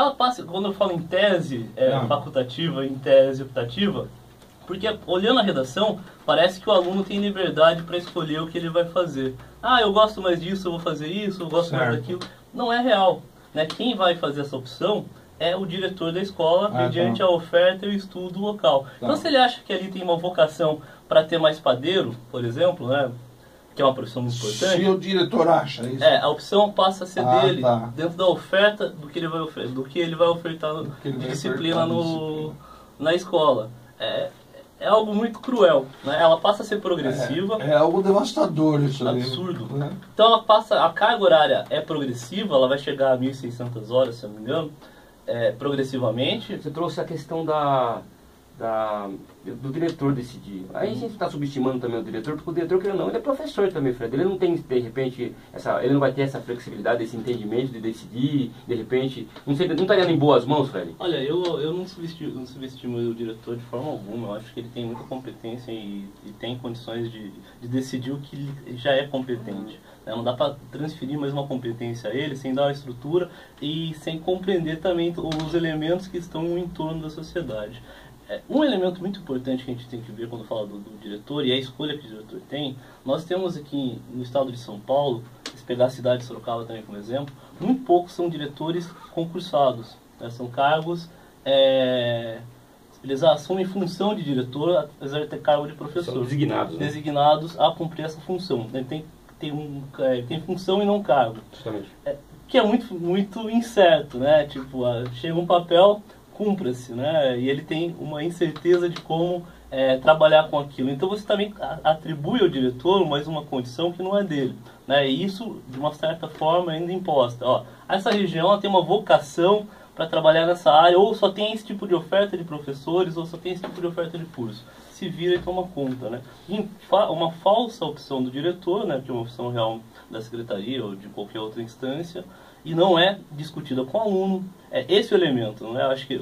Ela passa, quando eu falo em tese facultativa, em tese optativa, porque olhando a redação, parece que o aluno tem liberdade para escolher o que ele vai fazer. Ah, eu gosto mais disso, eu vou fazer isso, eu gosto mais daquilo. Não é real, né? Quem vai fazer essa opção é o diretor da escola, mediante a oferta e o estudo local. Então, se ele acha que ali tem uma vocação para ter mais padeiro, por exemplo, né? Que é uma profissão muito importante. Se o diretor acha isso. A opção passa a ser dele, dentro da oferta do que ele vai ofertar de disciplina na escola. É algo muito cruel, né? Ela passa a ser progressiva. É algo devastador isso aí. Absurdo. Então ela passa, a carga horária é progressiva, ela vai chegar a 1.600 horas, se eu não me engano, progressivamente. Você trouxe a questão do diretor decidir. Aí a gente está subestimando também o diretor, porque o diretor, querendo ou não, ele é professor também, Fred. Ele não tem, de repente, ele não vai ter essa flexibilidade, esse entendimento de decidir, de repente... Não estaria em boas mãos, Fred? Olha, eu não subestimo o diretor de forma alguma. Eu acho que ele tem muita competência e tem condições de decidir o que já é competente. Não dá para transferir mais uma competência a ele sem dar uma estrutura e sem compreender também os elementos que estão no entorno da sociedade. Um elemento muito importante que a gente tem que ver quando fala do diretor, e a escolha que o diretor tem, nós temos aqui no estado de São Paulo, se pegar a cidade de Sorocaba também como exemplo, muito poucos são diretores concursados, né? São cargos, eles assumem função de diretor, apesar de ter cargo de professor. São designados, né? Designados a cumprir essa função. Tem função e não cargo. Justamente. Que é muito, muito incerto, né? Tipo, chega um papel, cumpra-se, né? E ele tem uma incerteza de como trabalhar com aquilo. Então você também atribui ao diretor mais uma condição que não é dele, né? E isso, de uma certa forma, ainda imposta. Ó, essa região ela tem uma vocação para trabalhar nessa área, ou só tem esse tipo de oferta de professores, ou só tem esse tipo de oferta de curso. Se vira e toma conta, né? E uma falsa opção do diretor, né, que é uma opção real da secretaria ou de qualquer outra instância, e não é discutida com o aluno. Esse é o elemento, não é? Eu acho que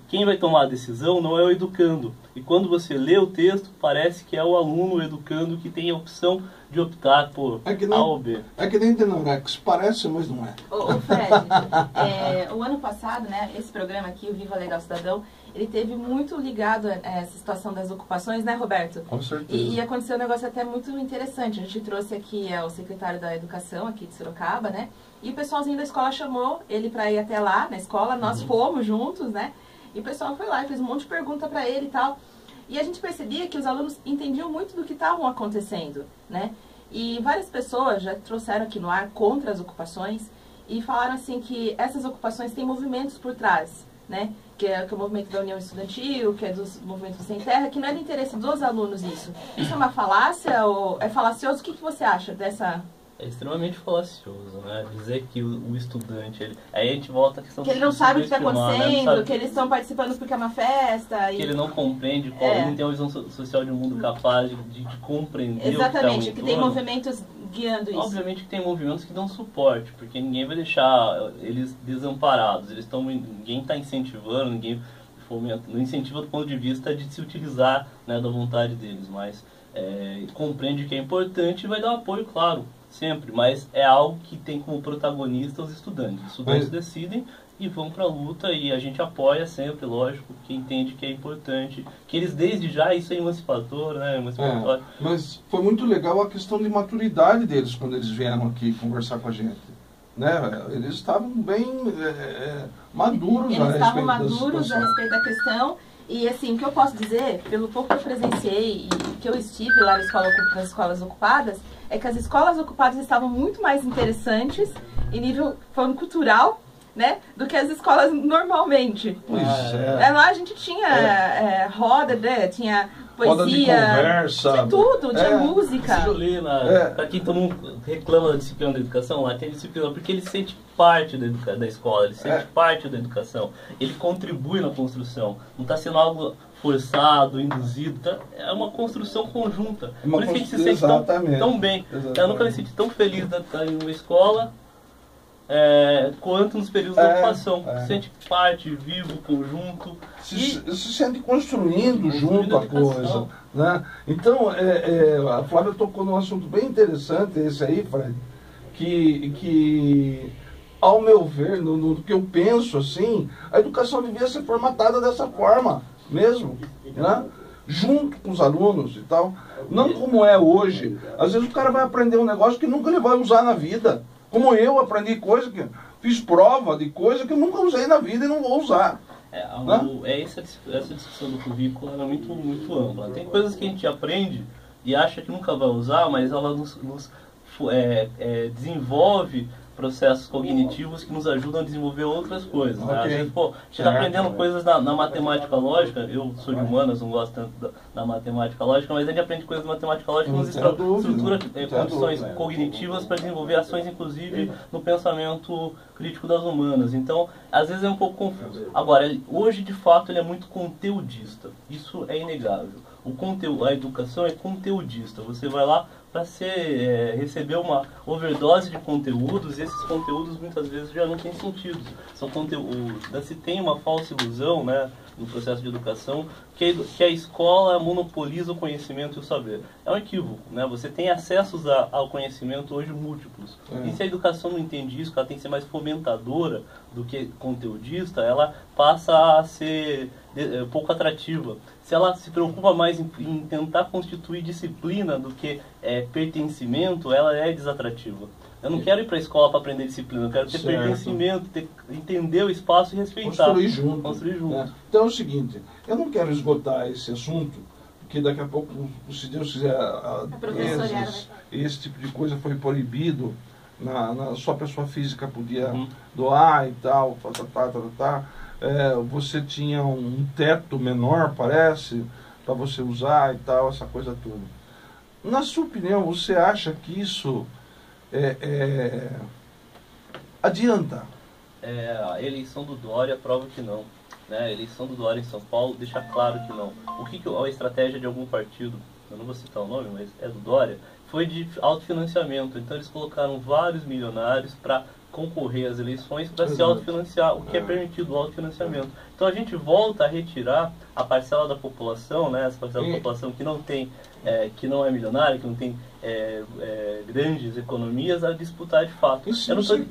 quem vai tomar a decisão não é o educando. E quando você lê o texto, parece que é o aluno, o educando, que tem a opção de optar por A ou B. É que nem Denorex, parece, mas não é. Ô Fred, o ano passado, né, esse programa aqui, o Viva Legal Cidadão, ele teve muito ligado a essa situação das ocupações, né, Roberto? Com certeza. E aconteceu um negócio até muito interessante. A gente trouxe aqui o secretário da Educação, aqui de Sorocaba, né? E o pessoalzinho da escola chamou ele para ir até lá, na escola. Nós fomos juntos, né? E o pessoal foi lá e fez um monte de pergunta para ele e tal. E a gente percebia que os alunos entendiam muito do que estavam acontecendo, né? E várias pessoas já trouxeram aqui no ar contra as ocupações e falaram assim que essas ocupações têm movimentos por trás, né? Que é o movimento da União Estudantil, que é dos movimentos sem terra, que não é do interesse dos alunos isso. Isso é uma falácia ou é falacioso? O que você acha dessa... É extremamente falacioso, né? Dizer que o estudante... Aí a gente volta à questão... Que ele não sabe o que está acontecendo, né? Que eles estão participando porque é uma festa... Que ele não compreende, ele não tem uma visão social de um mundo capaz de compreender. Exatamente, que tem movimentos guiando isso. Obviamente que tem movimentos que dão suporte, porque ninguém vai deixar eles desamparados. Ninguém está incentivando, ninguém fomenta, não incentiva do ponto de vista de se utilizar, né, da vontade deles, mas compreende que é importante e vai dar um apoio, claro, sempre, mas é algo que tem como protagonista os estudantes. Os estudantes decidem e vão para a luta, e a gente apoia sempre, lógico, que entende que é importante, que eles desde já, isso é emancipador, né? Emancipatório. Mas foi muito legal a questão de maturidade deles quando eles vieram aqui conversar com a gente. Né? Eles estavam bem maduros a respeito da questão. E assim, o que eu posso dizer, pelo pouco que eu presenciei e que eu estive lá nas escolas ocupadas, é que as escolas ocupadas estavam muito mais interessantes em nível falando cultural, né, do que as escolas normalmente. Pois Lá a gente tinha roda, né, tinha poesia, roda de conversa, tinha tudo, tinha música. Disciplina, para quem todo mundo reclama da disciplina da educação, lá tem disciplina porque ele sente parte da escola, ele sente parte da educação, ele contribui na construção, não está sendo algo forçado, induzido, é uma construção conjunta. Por isso que a gente se sente tão bem. Eu nunca me senti tão feliz de estar em uma escola quanto nos períodos da ocupação. Se sente parte, vivo, conjunto. Se sente construindo junto a coisa. Né? Então, a Flávia tocou num assunto bem interessante, esse aí, Fred, que ao meu ver, no que eu penso, assim, a educação devia ser formatada dessa forma mesmo, né? Junto com os alunos e tal. Não como é hoje. Às vezes o cara vai aprender um negócio que nunca ele vai usar na vida. Como eu aprendi coisa que... Fiz prova de coisa que eu nunca usei na vida e não vou usar. Essa discussão do currículo é muito, muito ampla. Tem coisas que a gente aprende e acha que nunca vai usar, mas ela nos desenvolve processos cognitivos que nos ajudam a desenvolver outras coisas. Né? Às vezes, a gente está aprendendo coisas na matemática lógica. Eu sou de humanas, não gosto tanto da matemática lógica, mas a gente aprende coisas de matemática lógica que nos estrutura condições cognitivas para desenvolver ações, inclusive no pensamento crítico das humanas. Então, às vezes é um pouco confuso. Agora, hoje, de fato, ele é muito conteudista. Isso é inegável. A educação é conteudista. Você vai lá para receber uma overdose de conteúdos, e esses conteúdos muitas vezes já não têm sentido. São conteúdos. Se tem uma falsa ilusão, né, no processo de educação, que a escola monopoliza o conhecimento e o saber. É um equívoco, né? Você tem acessos ao conhecimento hoje múltiplos. E se a educação não entende isso, que ela tem que ser mais fomentadora do que conteudista, ela passa a ser pouco atrativa. Se ela se preocupa mais em tentar constituir disciplina do que pertencimento, ela é desatrativa. Eu não quero ir para a escola para aprender disciplina, eu quero ter pertencimento, entender o espaço e respeitar. Construir junto. Então é o seguinte, eu não quero esgotar esse assunto, porque daqui a pouco, se Deus quiser, esse tipo de coisa foi proibido, só a pessoa física podia doar e tal, você tinha um teto menor, parece, para você usar e tal, essa coisa toda. Na sua opinião, você acha que isso adianta? A eleição do Dória prova que não. Né? A eleição do Dória em São Paulo deixa claro que não. O que a estratégia de algum partido, eu não vou citar o nome, mas é do Dória, foi de autofinanciamento. Então eles colocaram vários milionários para concorrer às eleições para se autofinanciar, o que é permitido, o autofinanciamento. Então a gente volta a retirar a parcela da população, né, essa parcela da população que não tem, que não é milionária, que não tem grandes economias, a disputar de fato.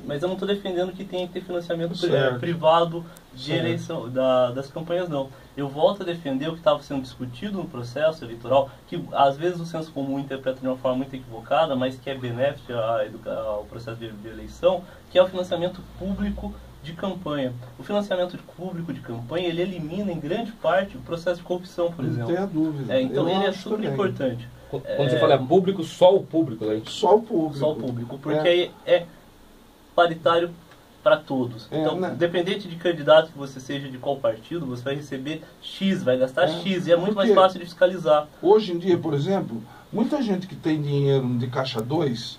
Mas eu não estou defendendo que tenha que ter financiamento privado de eleição, das campanhas, não. Eu volto a defender o que estava sendo discutido no processo eleitoral, que às vezes o senso comum interpreta de uma forma muito equivocada, mas que é benéfico ao processo de eleição, que é o financiamento público de campanha. O financiamento público de campanha, ele elimina em grande parte o processo de corrupção, por exemplo. Não tenha dúvida. Então ele é super importante. Quando você fala público, só o público, né? Só o público. Só o público, porque aí é paritário para todos. Então, independente de candidato que você seja, de qual partido, você vai receber X, vai gastar X, e é muito mais fácil de fiscalizar. Hoje em dia, por exemplo, muita gente que tem dinheiro de caixa 2,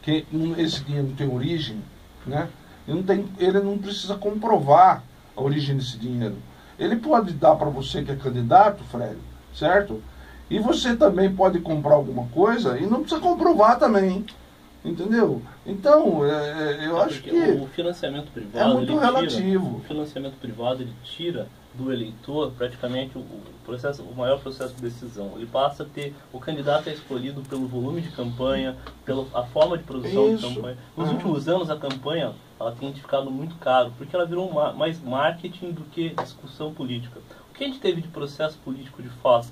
que esse dinheiro não tem origem, né? Ele não precisa comprovar a origem desse dinheiro. Ele pode dar para você que é candidato, Fred, certo? E você também pode comprar alguma coisa e não precisa comprovar também. Entendeu? Então, eu acho que o financiamento privado é muito relativo. O financiamento privado, ele tira do eleitor praticamente o maior processo de decisão. Ele passa a ter, o candidato é escolhido pelo volume de campanha, pela forma de produção de campanha. Nos últimos anos, a campanha ela tem ficado muito caro, porque ela virou mais marketing do que discussão política. O que a gente teve de processo político de fato,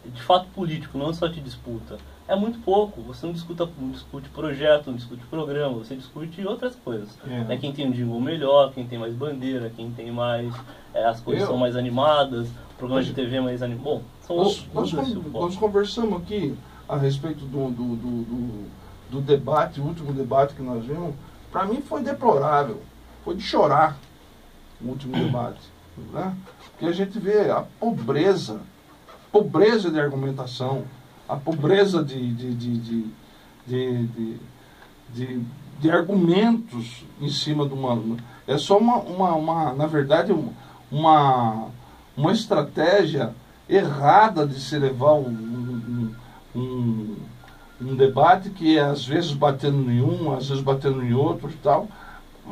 de fato político, não só de disputa, é muito pouco. Você não discute projeto, não discute programa, você discute outras coisas. Né? Quem tem um jingle melhor, quem tem mais bandeira, quem tem mais... as coisas são mais animadas, programas de TV mais animados. Bom, são nós conversamos aqui a respeito do debate, o último debate que nós vimos. Para mim foi deplorável, foi de chorar o último debate. Né? Porque a gente vê a pobreza de argumentação, a pobreza de argumentos em cima de uma... É só na verdade, uma estratégia errada de se levar um debate que é às vezes batendo em um, às vezes batendo em outro e tal.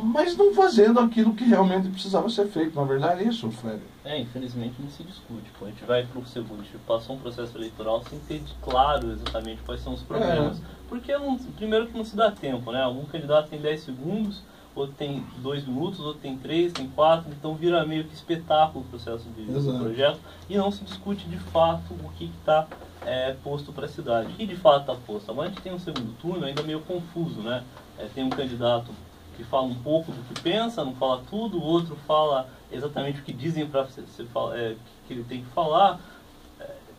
mas não fazendo aquilo que realmente precisava ser feito. Na verdade é isso, Fred. Infelizmente não se discute. Pô. A gente vai para o segundo, a gente passou um processo eleitoral sem ter claro exatamente quais são os problemas. Porque, primeiro que não se dá tempo, né? Um candidato tem 10 segundos, outro tem 2 minutos, outro tem 3, tem 4, então vira meio que espetáculo o processo do projeto e não se discute de fato o que está posto para a cidade. O que de fato está posto? Agora a gente tem um segundo turno ainda meio confuso, né? Tem um candidato que fala um pouco do que pensa, não fala tudo, o outro fala exatamente o que dizem para você que ele tem que falar.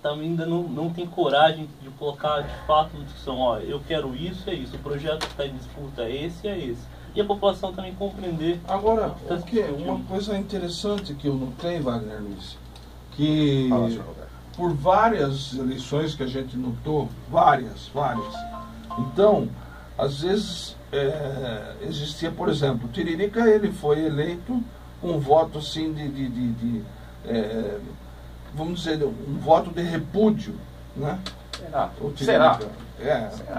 Também ainda não tem coragem de colocar de fato na discussão, ó, eu quero isso, é isso, o projeto que está em disputa é esse, é esse. E a população também compreender. Agora, uma coisa interessante que eu notei, Wagner Luiz, que por várias eleições que a gente notou, várias, então, às vezes existia, por exemplo, o Tiririca, ele foi eleito com um voto assim vamos dizer, um voto de repúdio, né? Será?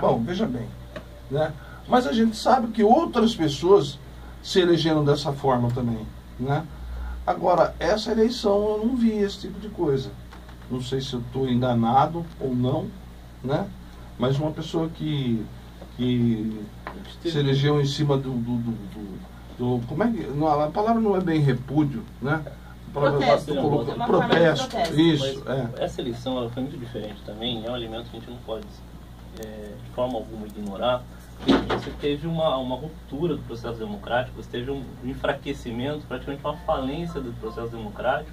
Bom, veja bem, né? Mas a gente sabe que outras pessoas se elegeram dessa forma também, né? Agora, essa eleição eu não vi esse tipo de coisa. Não sei se eu estou enganado ou não, né? Mas uma pessoa que se elegeu em cima do como é que... Não, a palavra não é bem repúdio, né? Protesto. Isso, Essa eleição ela foi muito diferente também, é um elemento que a gente não pode de forma alguma ignorar. Você teve uma ruptura do processo democrático, você teve um enfraquecimento, praticamente uma falência do processo democrático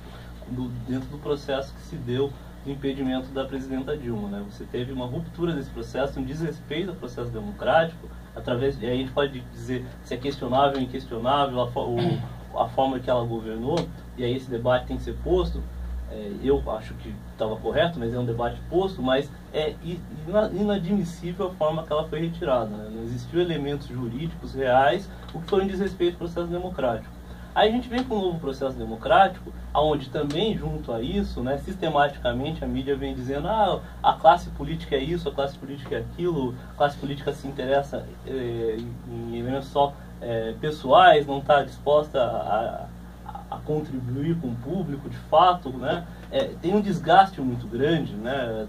dentro do processo que se deu do impedimento da presidenta Dilma, né? Você teve uma ruptura desse processo, um desrespeito ao processo democrático, e aí a gente pode dizer se é questionável ou inquestionável a forma que ela governou, e aí esse debate tem que ser posto. Eu acho que estava correto, mas é um debate posto, mas é inadmissível a forma que ela foi retirada, né? Não existiu elementos jurídicos reais, o que foi um desrespeito ao processo democrático. Aí a gente vem com um novo processo democrático, onde também, junto a isso, né, sistematicamente a mídia vem dizendo a classe política é isso, a classe política é aquilo, a classe política se interessa em elementos só pessoais, não está disposta a contribuir com o público de fato, né? Tem um desgaste muito grande, né?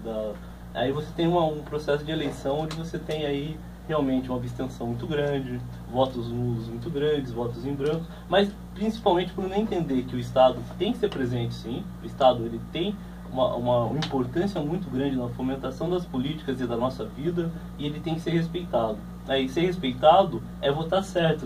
Aí você tem um processo de eleição onde você tem aí realmente uma abstenção muito grande, votos nulos muito grandes, votos em branco, mas principalmente por não entender que o Estado tem que ser presente, sim. O Estado ele tem uma importância muito grande na fomentação das políticas e da nossa vida, e ele tem que ser respeitado. E ser respeitado é votar certo.